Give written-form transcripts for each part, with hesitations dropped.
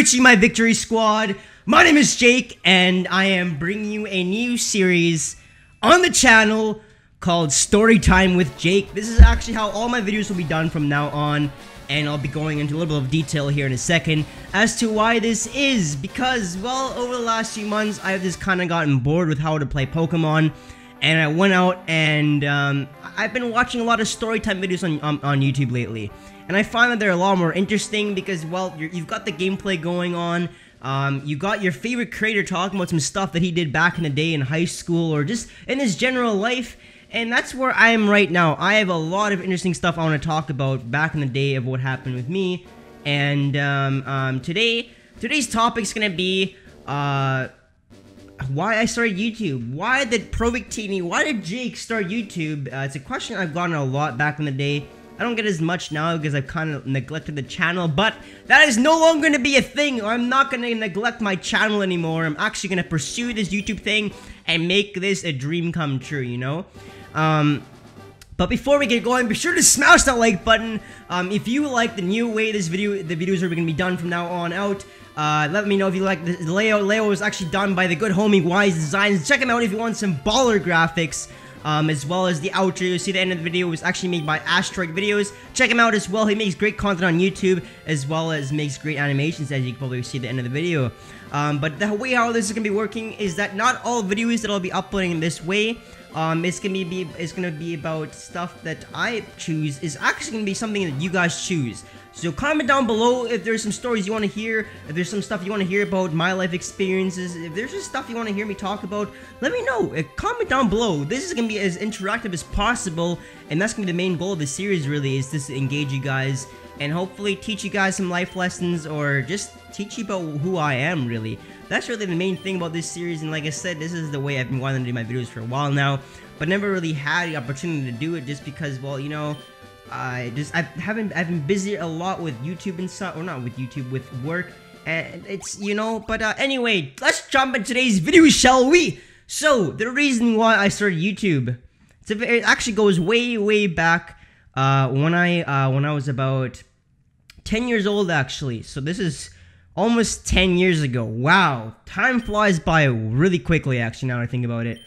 Greetings, my victory squad. My name is Jake, and I am bringing you a new series on the channel called Storytime with Jake. This is actually how all my videos will be done from now on, and I'll be going into a little bit of detail here in a second as to why this is. Because, well, over the last few months, I've just kind of gotten bored with how to play Pokemon, and I went out and I've been watching a lot of Storytime videos on YouTube lately. And I find that they're a lot more interesting because, well, you've got the gameplay going on. You got your favorite creator talking about some stuff that he did back in the day in high school or just in his general life. And that's where I am right now. I have a lot of interesting stuff I want to talk about back in the day of what happened with me. And today's topic is going to be why I started YouTube. Why did ProVictini, why did Jake start YouTube? It's a question I've gotten a lot back in the day. I don't get as much now because I've kind of neglected the channel, but that is no longer going to be a thing. I'm not going to neglect my channel anymore. I'm actually going to pursue this YouTube thing and make this a dream come true, you know? But before we get going, be sure to smash that like button. If you like the new way the videos are going to be done from now on out. Let me know if you like the layout. Layout was actually done by the good homie Wise Designs. Check him out if you want some baller graphics. As well as the outro. You'll see the end of the video was actually made by Asteroid Videos. Check him out as well. He makes great content on YouTube, as well as makes great animations, as you can probably see at the end of the video. But the way how this is going to be working is that not all videos that I'll be uploading this way, it's gonna be about stuff that I choose, is actually gonna be something that you guys choose. So comment down below if there's some stories you want to hear, if there's some stuff you want to hear about my life experiences, if there's just stuff you want to hear me talk about, let me know. Comment down below. This is gonna be as interactive as possible, and that's gonna be the main goal of the series, really, is just to engage you guys and hopefully teach you guys some life lessons or just teach you about who I am, really. That's really the main thing about this series, and like I said, this is the way I've been wanting to do my videos for a while now, but never really had the opportunity to do it just because, well, you know, I've been busy a lot with YouTube and stuff, or not with YouTube, with work, and it's, you know, but anyway, let's jump into today's video, shall we? So, the reason why I started YouTube, it actually goes way back, when I was about 10 years old, actually. So this is almost 10 years ago. Wow, time flies by really quickly, actually, now that I think about it.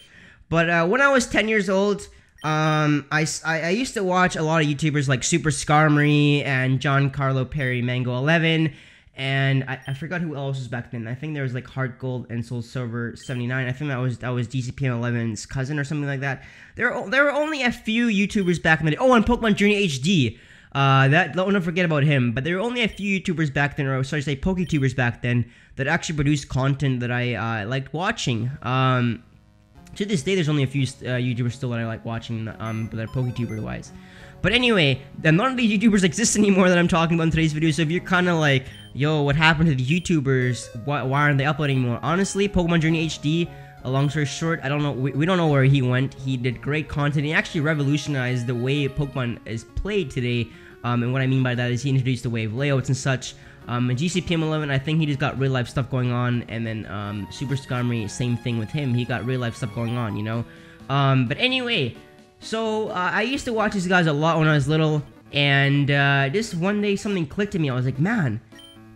But when I was 10 years old, I used to watch a lot of YouTubers like Super Skarmory and John Carlo Perry Mango 11, and I forgot who else was back then. I think there was like Heart Gold and Soul Silver 79. I think that was DCPM 11's cousin or something like that. There were only a few YouTubers back in the day. Oh, and Pokemon Journey HD. Don't forget about him. But there were only a few YouTubers back then, or sorry to say, PokeTubers back then, that actually produced content that I liked watching. To this day, there's only a few YouTubers still that I like watching, that are PokeTuber-wise. But anyway, none of these YouTubers exist anymore that I'm talking about in today's video, so if you're kind of like, yo, what happened to the YouTubers? Why aren't they uploading more? Honestly, Pokemon Journey HD, a long story short, I don't know, we don't know where he went. He did great content. He actually revolutionized the way Pokemon is played today, and what I mean by that is he introduced the way of layouts and such. And GCPM 11, I think he just got real life stuff going on, and then Super Skarmory, same thing with him. He got real life stuff going on, you know. But anyway, so I used to watch these guys a lot when I was little, and just one day something clicked to me. I was like, man,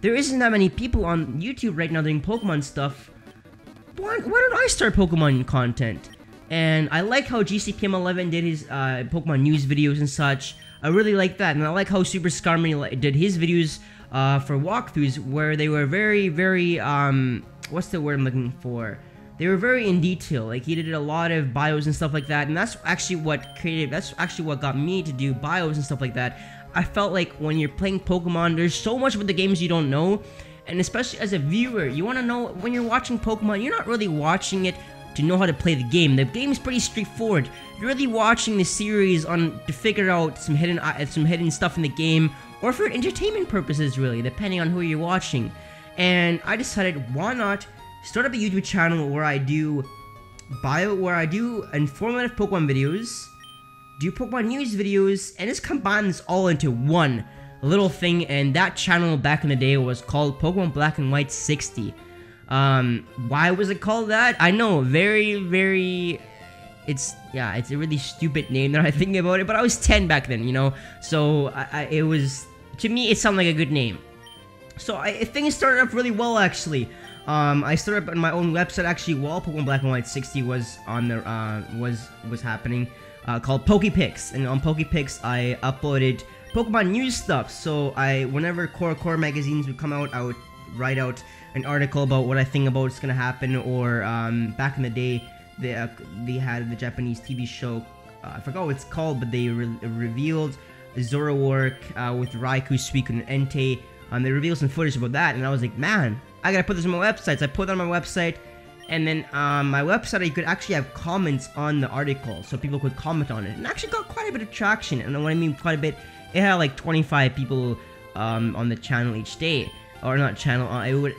there isn't that many people on YouTube right now doing Pokemon stuff. Why don't I start Pokemon content? And I like how GCPM 11 did his Pokemon news videos and such. I really like that, and I like how Super Skarmory did his videos for walkthroughs, where they were very, what's the word I'm looking for? They were very in detail. Like, he did a lot of bios and stuff like that, and that's actually what got me to do bios and stuff like that. I felt like when you're playing Pokemon, there's so much about the games you don't know, and especially as a viewer, you want to know, when you're watching Pokemon, you're not really watching it to know how to play the game. The game's pretty straightforward. You're really watching the series to figure out some hidden stuff in the game, or for entertainment purposes, really, depending on who you're watching. And I decided, why not start up a YouTube channel where I do informative Pokemon videos, do Pokemon news videos, and just combine this all into one little thing. And that channel back in the day was called Pokemon Black and White 60. Why was it called that? I know, it's a really stupid name now I think about it, but I was 10 back then, you know, so to me, it sounded like a good name. So things started off really well, actually. I started up on my own website, actually, while Pokemon Black and White 60 was on the was happening, called PokePix. And on PokePix, I uploaded Pokemon news stuff. So whenever core magazines would come out, I would write out an article about what I think about what's gonna happen. Or back in the day, they had the Japanese TV show. I forgot what it's called, but they revealed Zoroark with Raikou, Suicune, and Entei. They revealed some footage about that, and I was like, man, I gotta put this on my website. So I put it on my website, and then my website, you could actually have comments on the article, so people could comment on it, and actually got quite a bit of traction. And when I mean quite a bit, it had like 25 people on the channel each day, or not channel.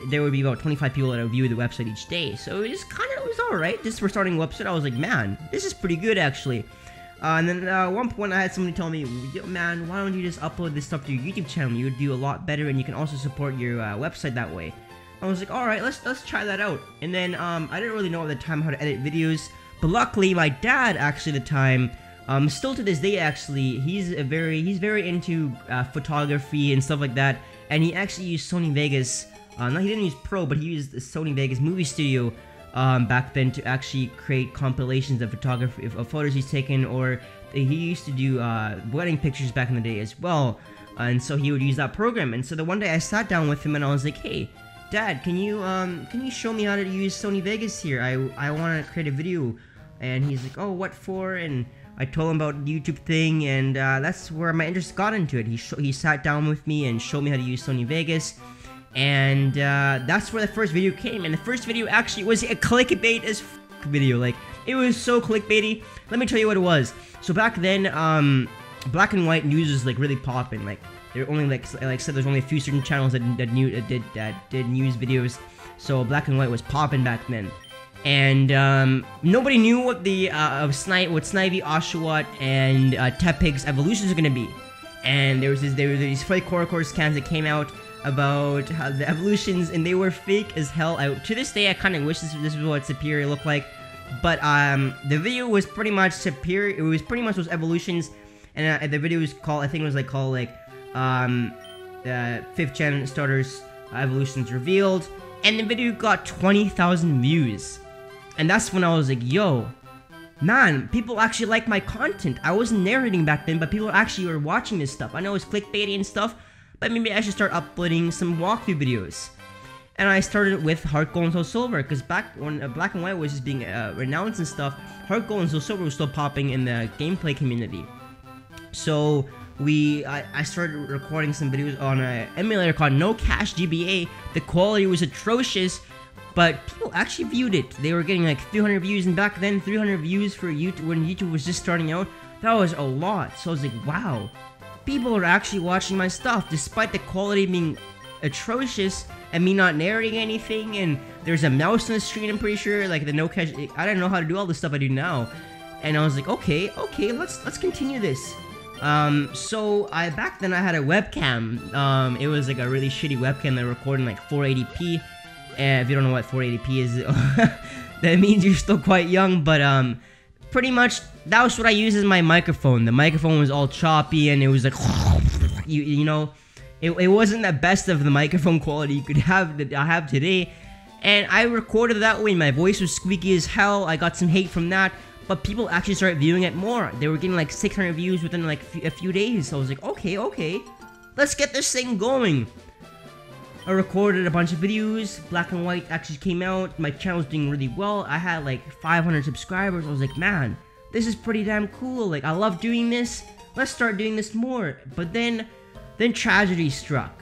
There would be about 25 people that would view the website each day. So it was all right. Just for starting a website, I was like, man, this is pretty good actually. And then at one point I had somebody tell me, yo, man, why don't you just upload this stuff to your YouTube channel? You would do a lot better, and you can also support your website that way. I was like, alright, let's try that out. And then I didn't really know at the time how to edit videos, but luckily my dad actually at the time, still to this day actually, he's very into photography and stuff like that, and he actually used Sony Vegas. No, he didn't use Pro, but he used the Sony Vegas movie studio back then to actually create compilations of photography of photos he's taken. Or he used to do wedding pictures back in the day as well, and so he would use that program. And so the one day I sat down with him and I was like, hey Dad, can you show me how to use Sony Vegas here? I want to create a video. And he's like, oh, what for? And I told him about the YouTube thing, and that's where my interest got into it. He sat down with me and showed me how to use Sony Vegas. And that's where the first video came. And the first video actually was a clickbait as video. Like, it was so clickbaity. Let me tell you what it was. So back then, Black and White news was like really popping. Like, there were only like I said, there's only a few certain channels that did news videos. So Black and White was popping back then. And nobody knew what the Snivy, Oshawott, and Tepig's evolutions are gonna be. And there were these fake Core scans that came out about how the evolutions, and they were fake as hell. To this day, I kind of wish this was what Superior looked like. But the video was pretty much Superior. It was pretty much those evolutions, and the video was called, I think it was called 5th gen starters evolutions revealed. And the video got 20,000 views. And that's when I was like, yo, man, people actually like my content. I wasn't narrating back then, but people actually were watching this stuff. I know it's clickbaity and stuff, but maybe I should start uploading some walkthrough videos. And I started with Heart Gold and Soul Silver, because back when Black and White was just being renounced and stuff, Heart Gold and Soul Silver was still popping in the gameplay community. So I started recording some videos on an emulator called No Cache GBA. The quality was atrocious, but people actually viewed it. They were getting like 300 views, and back then 300 views for YouTube, when YouTube was just starting out, that was a lot. So I was like, wow, people are actually watching my stuff despite the quality being atrocious and me not narrating anything. And there's a mouse on the screen, I'm pretty sure, like the no cache. I didn't know how to do all the stuff I do now. And I was like, okay, let's continue this. So back then I had a webcam. It was like a really shitty webcam that recorded in like 480p. And if you don't know what 480p is, that means you're still quite young. But pretty much that was what I used as my microphone. The microphone was all choppy, and it was like, you know, it wasn't the best of the microphone quality you could have that I have today. And I recorded that way. My voice was squeaky as hell. I got some hate from that. But people actually started viewing it more. They were getting like 600 views within like a few days. So I was like, okay, let's get this thing going. I recorded a bunch of videos. Black and White actually came out. My channel was doing really well. I had like 500 subscribers. I was like, man, this is pretty damn cool. Like, I love doing this. Let's start doing this more. But then tragedy struck.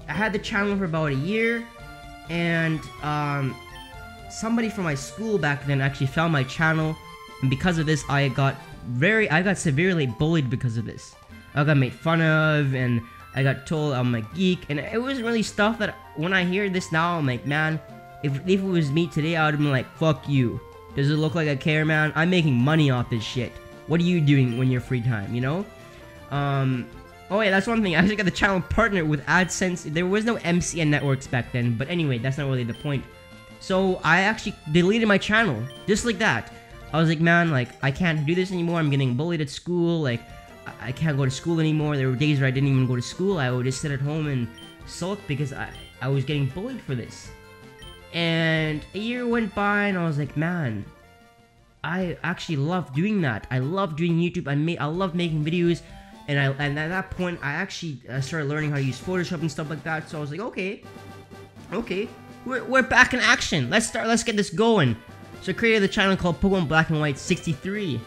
I had the channel for about a year, and somebody from my school back then actually found my channel, and because of this, I got severely bullied because of this. I got made fun of, and I got told I'm a geek, and it wasn't really stuff that, when I hear this now, I'm like, man, if it was me today, I would have been like, fuck you. Does it look like I care, man? I'm making money off this shit. What are you doing when you're free time, you know? Oh yeah, that's one thing. I actually got the channel partnered with AdSense. There was no MCN networks back then, but anyway, that's not really the point. So I actually deleted my channel, just like that. I was like, man, like, I can't do this anymore. I'm getting bullied at school. Like, I can't go to school anymore. There were days where I didn't even go to school. I would just sit at home and sulk because I was getting bullied for this. And a year went by and I was like, man, I actually love doing that. I love doing YouTube. I love making videos, and at that point I actually started learning how to use Photoshop and stuff like that. So I was like, okay, we're back in action. Let's get this going. So I created the channel called Pokemon Black and White 63.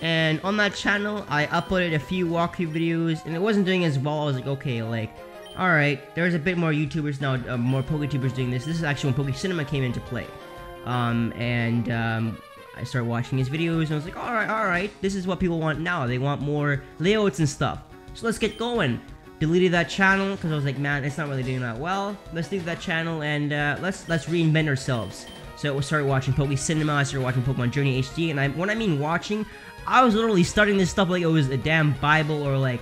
And on that channel, I uploaded a few walkthrough videos, and it wasn't doing as well. I was like, okay, like, alright, there's a bit more YouTubers now, more PokeTubers doing this. This is actually when PokeCinema came into play. I started watching his videos, and I was like, alright, this is what people want now. They want more layouts and stuff. So let's get going. Deleted that channel, because I was like, man, it's not really doing that well. Let's leave that channel, and let's reinvent ourselves. So we started watching PokeCinema, I started watching Pokemon Journey HD, and when I mean watching, I was literally studying this stuff like it was a damn Bible or like,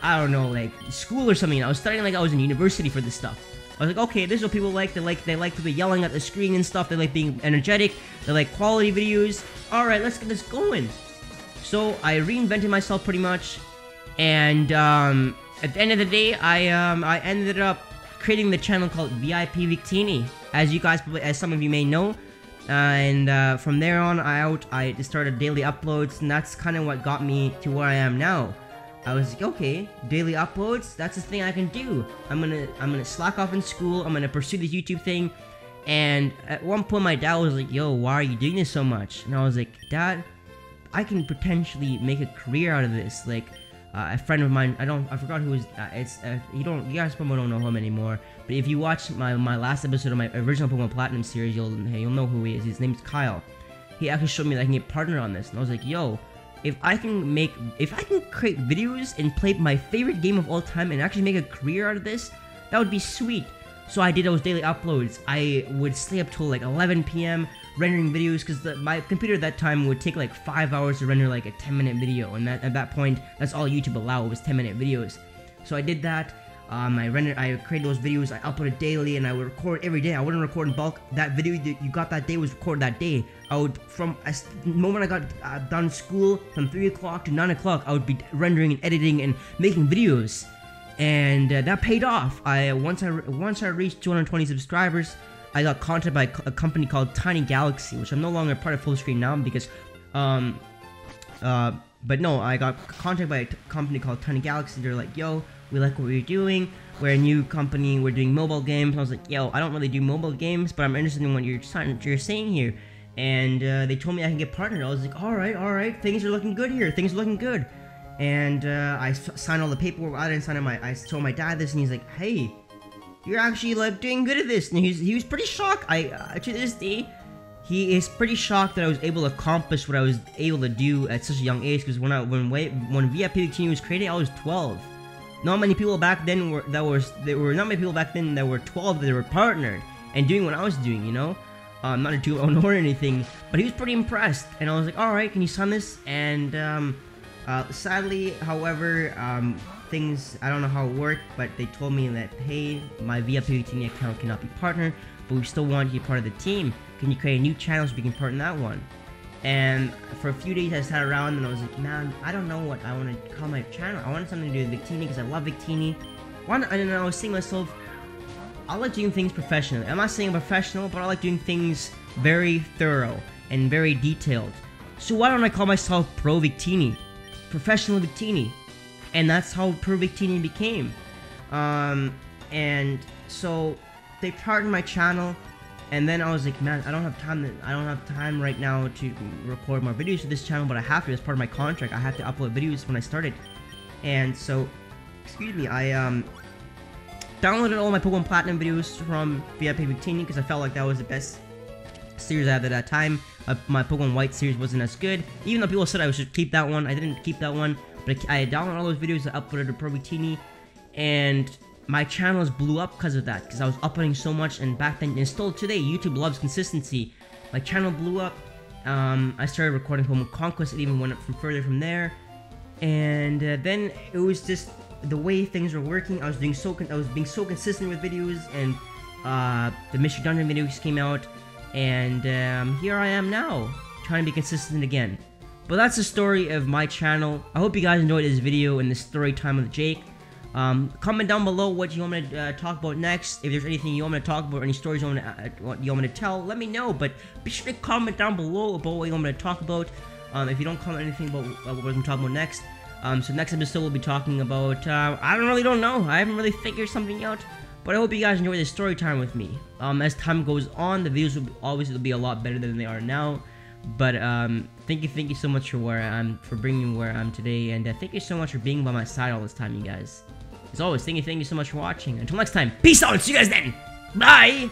I don't know, like school or something. I was studying like I was in university for this stuff. I was like, okay, this is what people like. They like to be yelling at the screen and stuff. They like being energetic. They like quality videos. Alright, let's get this going. So I reinvented myself pretty much, and at the end of the day, I ended up creating the channel called ProVictini, as some of you may know. And from there on out, I just started daily uploads, and that's kind of what got me to where I am now. I was like, okay, daily uploads, that's the thing I can do. I'm gonna slack off in school, I'm gonna pursue this YouTube thing. And at one point my dad was like, yo, why are you doing this so much? And I was like, Dad, I can potentially make a career out of this. Like, a friend of mine, I forgot who was, you guys probably don't know him anymore, but if you watch my last episode of my original Pokemon Platinum series, you'll know who he is. His name's Kyle. He actually showed me that I can get partnered on this, and I was like, yo, if I can create videos and play my favorite game of all time and actually make a career out of this, that would be sweet. So I did those daily uploads. I would stay up till like 11 p.m. rendering videos, because my computer at that time would take like 5 hours to render like a 10-minute video, and at that point, that's all YouTube allowed was 10-minute videos. So I did that. I created those videos. I uploaded daily, and I would record every day. I wouldn't record in bulk. That video that you got that day was recorded that day. I would, from the moment I got done school, from 3 o'clock to 9 o'clock, I would be rendering and editing and making videos. And that paid off. Once I reached 220 subscribers, I got contacted by a company called Tiny Galaxy, which I'm no longer part of Full Screen now because, but no, I got contacted by a company called Tiny Galaxy. They're like, yo, we like what we're doing. We're a new company. We're doing mobile games. And I was like, yo, I don't really do mobile games, but I'm interested in what you're saying here. And they told me I can get partnered. I was like, all right, things are looking good here. Things are looking good. And I signed all the paperwork. I didn't sign it. I told my dad this, and he's like, hey, you're actually like doing good at this. And he was pretty shocked. To this day, he is pretty shocked that I was able to accomplish what I was able to do at such a young age. Because when ProVictini was created, I was 12. Not many people back then were 12 that were partnered and doing what I was doing, you know. Not to toot or anything, but he was pretty impressed. And I was like, all right, can you sign this? And sadly, however, things, I don't know how it worked, but they told me that, hey, my ProVictini account cannot be partnered, but we still want you part of the team. Can you create a new channel so we can partner that one? And for a few days I sat around and I was like, man, I don't know what I want to call my channel. I wanted something to do with Victini because I love Victini. And then I was saying to myself, I like doing things professionally. I'm not saying professional, but I like doing things very thorough and very detailed. So why don't I call myself ProVictini? Professional Victini. And that's how ProVictini became. And so they partnered my channel, and then I was like, man, I don't have time right now to record more videos for this channel, but I have to as part of my contract. I have to upload videos when I started. And so, excuse me, I downloaded all my Pokemon Platinum videos from ProVictini because I felt like that was the best series I had at that time. My Pokemon White series wasn't as good, even though people said I should keep that one. I didn't keep that one, but I downloaded all those videos, I uploaded to ProVictini, and my channels blew up because of that, because I was uploading so much. And back then, and still today, YouTube loves consistency. My channel blew up. I started recording Pokemon Conquest. It even went up further from there, and then it was just the way things were working. I was being so consistent with videos, and the Mystery Dungeon videos came out, and here I am now, trying to be consistent again. But that's the story of my channel. I hope you guys enjoyed this video and this story time with Jake. Comment down below what you want me to talk about next. If there's anything you want me to talk about, any stories you want me to tell, let me know. But be sure to comment down below about what you want me to talk about. If you don't comment anything about what we're going to talk about next. So next episode we'll be talking about, I don't know. I haven't really figured something out. But I hope you guys enjoy this story time with me. As time goes on, the videos will always be a lot better than they are now. But thank you so much for bringing me where I am today, and thank you so much for being by my side all this time, you guys. As always, thank you so much for watching. Until next time, peace out. See you guys then. Bye.